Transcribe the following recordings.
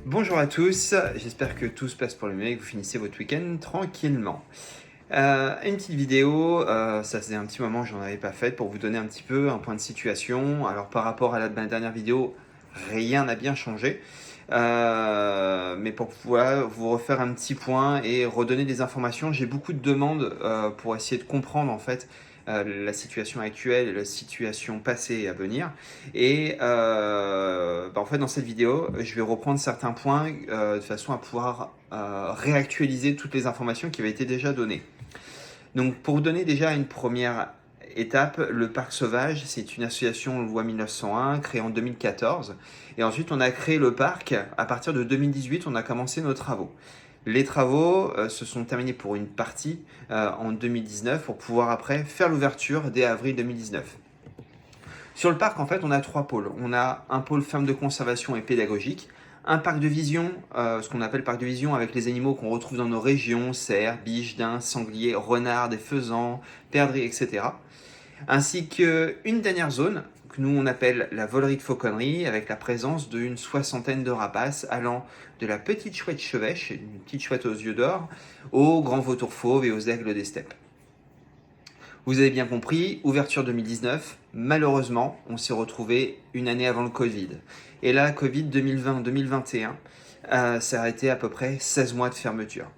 Bonjour à tous, j'espère que tout se passe pour le mieux et que vous finissez votre week-end tranquillement. Une petite vidéo, ça faisait un petit moment que j'en avais pas faite pour vous donner un petit peu un point de situation. Alors par rapport à ma dernière vidéo, rien n'a bien changé. Mais pour pouvoir vous refaire un petit point et redonner des informations, j'ai beaucoup de demandes pour essayer de comprendre en fait la situation actuelle et la situation passée et à venir. Et en fait, dans cette vidéo, je vais reprendre certains points de façon à pouvoir réactualiser toutes les informations qui avaient été déjà données. Donc, pour vous donner déjà une première étape, le Parc Sauvage, c'est une association loi 1901 créée en 2014. Et ensuite, on a créé le parc. À partir de 2018, on a commencé nos travaux. Les travaux se sont terminés pour une partie en 2019 pour pouvoir après faire l'ouverture dès avril 2019. Sur le parc, en fait, on a trois pôles. On a un pôle ferme de conservation et pédagogique, un parc de vision, ce qu'on appelle parc de vision avec les animaux qu'on retrouve dans nos régions, cerfs, biches, daims, sangliers, renards, des faisans, perdrix, etc. Ainsi qu'une dernière zone que nous on appelle la volerie de fauconnerie avec la présence d'une soixantaine de rapaces allant de la petite chouette chevêche, une petite chouette aux yeux d'or, aux grands vautours fauves et aux aigles des steppes. Vous avez bien compris, ouverture 2019, malheureusement, on s'est retrouvé une année avant le Covid. Et là, Covid 2020-2021, ça a été à peu près 16 mois de fermeture.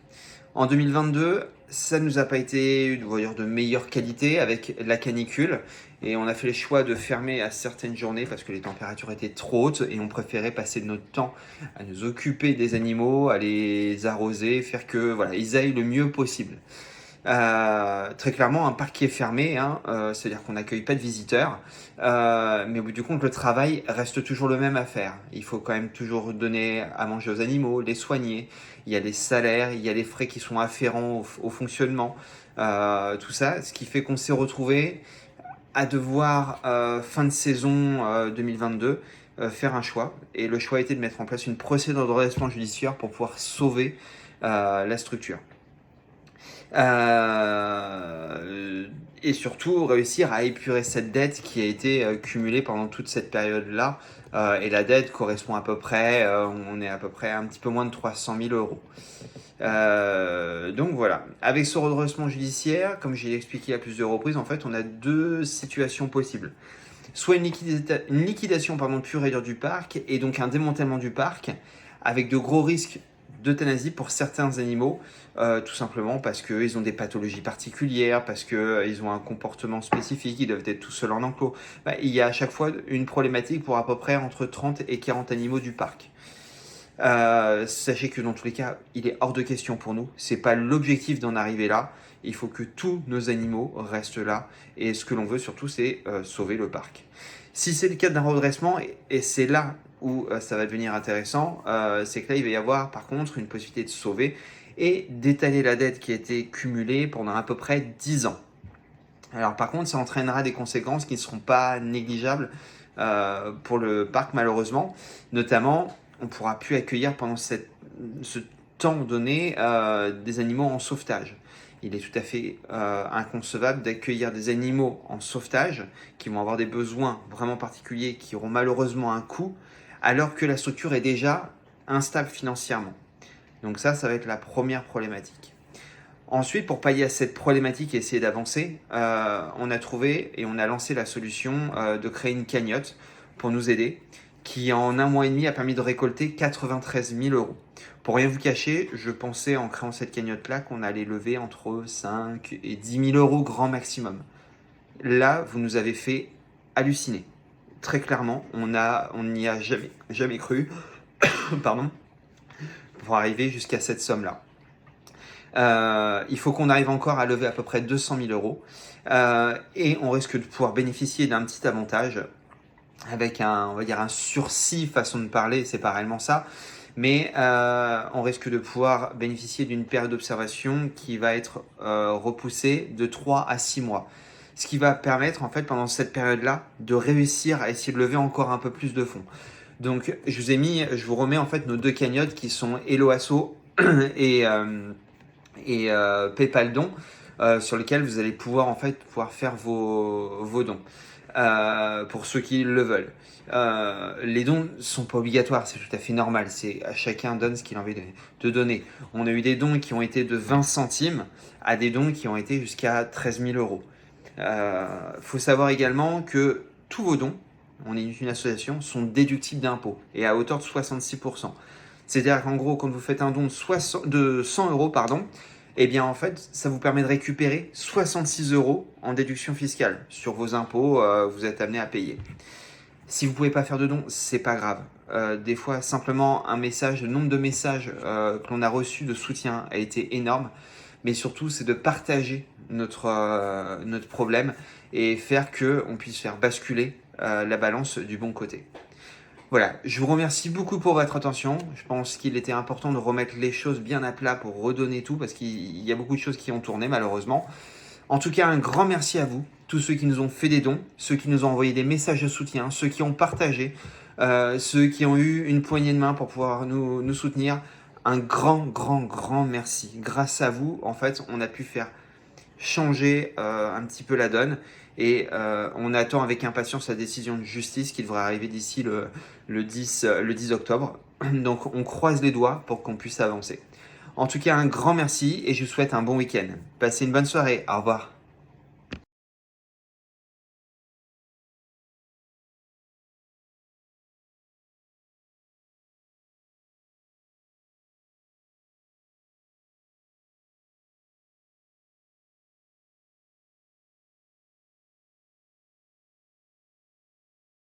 En 2022, ça ne nous a pas été de meilleure qualité avec la canicule et on a fait le choix de fermer à certaines journées parce que les températures étaient trop hautes et on préférait passer notre temps à nous occuper des animaux, à les arroser, faire que voilà, ils aillent le mieux possible. Très clairement, un parc qui est fermé, hein, c'est-à-dire qu'on n'accueille pas de visiteurs, mais au bout du compte, le travail reste toujours le même à faire. Il faut quand même toujours donner à manger aux animaux, les soigner. Il y a les salaires, il y a les frais qui sont afférents au fonctionnement, tout ça, ce qui fait qu'on s'est retrouvé à devoir, fin de saison 2022, faire un choix. Et le choix a été de mettre en place une procédure de redressement judiciaire pour pouvoir sauver la structure. Et surtout réussir à épurer cette dette qui a été cumulée pendant toute cette période-là. Et la dette correspond à peu près, on est à peu près un petit peu moins de 300 000 euros. Donc voilà, avec ce redressement judiciaire, comme j'ai expliqué à plusieurs reprises, en fait, on a deux situations possibles. Soit une liquidation pure et dure du parc, et donc un démantèlement du parc, avec de gros risques d'euthanasie pour certains animaux, tout simplement parce qu'ils ont des pathologies particulières, parce qu'ils ont un comportement spécifique, ils doivent être tout seuls en enclos. Il y a à chaque fois une problématique pour à peu près entre 30 et 40 animaux du parc. Sachez que dans tous les cas, il est hors de question pour nous. C'est pas l'objectif d'en arriver là. Il faut que tous nos animaux restent là. Et ce que l'on veut surtout, c'est sauver le parc. Si c'est le cas d'un redressement, et c'est là où ça va devenir intéressant, c'est que là, il va y avoir par contre une possibilité de sauver et d'étaler la dette qui a été cumulée pendant à peu près 10 ans. Alors par contre, ça entraînera des conséquences qui ne seront pas négligeables pour le parc malheureusement. Notamment, on ne pourra plus accueillir pendant ce temps donné des animaux en sauvetage. Il est tout à fait inconcevable d'accueillir des animaux en sauvetage qui vont avoir des besoins vraiment particuliers, qui auront malheureusement un coût, alors que la structure est déjà instable financièrement. Donc ça va être la première problématique. Ensuite, pour pallier à cette problématique et essayer d'avancer, on a trouvé et on a lancé la solution de créer une cagnotte pour nous aider, qui en un mois et demi a permis de récolter 93 000 euros. Pour rien vous cacher, je pensais en créant cette cagnotte-là qu'on allait lever entre 5 et 10 000 euros grand maximum. Là, vous nous avez fait halluciner. Très clairement, on n'y a jamais cru pardon, pour arriver jusqu'à cette somme-là. Il faut qu'on arrive encore à lever à peu près 200 000 euros et on risque de pouvoir bénéficier d'un petit avantage avec on va dire un sursis façon de parler, c'est pas réellement ça, mais on risque de pouvoir bénéficier d'une période d'observation qui va être repoussée de 3 à 6 mois. Ce qui va permettre en fait pendant cette période-là de réussir à essayer de lever encore un peu plus de fonds. Donc je vous remets en fait nos deux cagnottes qui sont Helloasso et PayPal Don, sur lesquels vous allez pouvoir en fait faire vos dons. pour ceux qui le veulent. Les dons sont pas obligatoires, c'est tout à fait normal. C'est à chacun donne ce qu'il a envie de donner. On a eu des dons qui ont été de 20 centimes à des dons qui ont été jusqu'à 13 000 euros. Faut savoir également que tous vos dons, on est une association, sont déductibles d'impôts et à hauteur de 66%. C'est-à-dire qu'en gros, quand vous faites un don de 100 euros, eh bien en fait, ça vous permet de récupérer 66 euros en déduction fiscale sur vos impôts, vous êtes amené à payer. Si vous ne pouvez pas faire de don, c'est pas grave. Des fois, simplement un message, le nombre de messages que l'on a reçus de soutien a été énorme, mais surtout, c'est de partager notre problème et faire qu'on puisse faire basculer la balance du bon côté. Voilà, je vous remercie beaucoup pour votre attention. Je pense qu'il était important de remettre les choses bien à plat pour redonner tout, parce qu'il y a beaucoup de choses qui ont tourné malheureusement. En tout cas, un grand merci à vous, tous ceux qui nous ont fait des dons, ceux qui nous ont envoyé des messages de soutien, ceux qui ont partagé, ceux qui ont eu une poignée de main pour pouvoir nous soutenir. Un grand merci. Grâce à vous, en fait, on a pu faire changer un petit peu la donne et on attend avec impatience la décision de justice qui devrait arriver d'ici le 10 octobre. Donc on croise les doigts pour qu'on puisse avancer. En tout cas, un grand merci et je vous souhaite un bon week-end. Passez une bonne soirée. Au revoir.